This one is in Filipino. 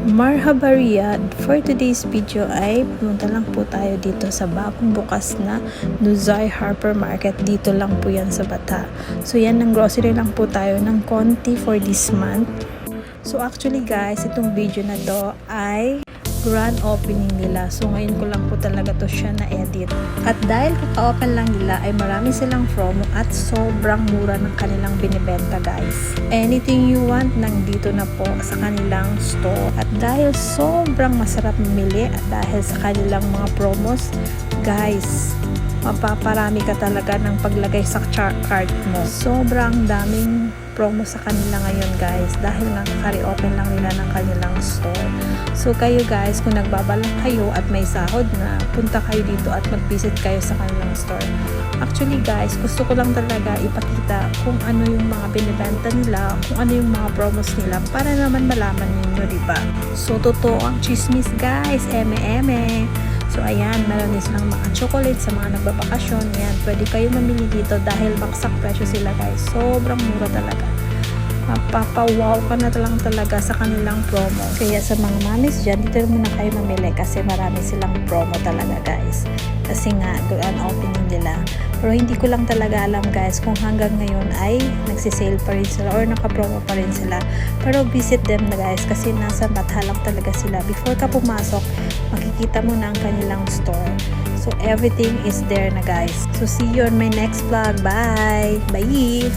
Marhaba Riyadh! For today's video ay pumunta lang po tayo dito sa bagong bukas na Nuzay Hypermarket. Dito lang po yan sa Bata. So yan, ng grocery lang po tayo ng konti for this month. So actually guys, itong video na to ay grand opening nila. So ngayon ko lang po talaga to siya na-edit. At dahil kaka-open lang nila ay marami silang promo at sobrang mura ng kanilang binibenta guys. Anything you want nandito na po sa kanilang store. At dahil sobrang masarap mamili at dahil sa kanilang mga promos, guys, mapaparami ka talaga ng paglagay sa cart mo. Sobrang daming promo sa kanila ngayon guys dahil nakaka-reopen lang nila ng kanilang store. So kayo guys, kung nagbabalak kayo at may sahod na, punta kayo dito at mag-visit kayo sa kanilang store. Actually guys, gusto ko lang talaga ipakita kung ano yung mga binibenta nila, kung ano yung mga promos nila para naman malaman ninyo, diba? So totoo ang chismis guys, eme-eme. So ayan, meron din silang mga chocolate sa mga nagbabakasyon. Yan, pwede kayo mamili dito dahil baksak presyo sila guys. Sobrang mura talaga. Mapapawaw ka na lang talaga sa kanilang promo. Kaya sa mga mamis dyan, dito muna kayo mamili kasi marami silang promo talaga guys. Kasi nga, grand opening nila. Pero hindi ko lang talaga alam guys kung hanggang ngayon ay nagsisale pa rin sila or nakapromo pa rin sila. Pero visit them na guys kasi nasa Bata lang talaga sila. Before ka pumasok, makikita mo na ang kanilang store. So everything is there na guys. So see you on my next vlog. Bye! Bye!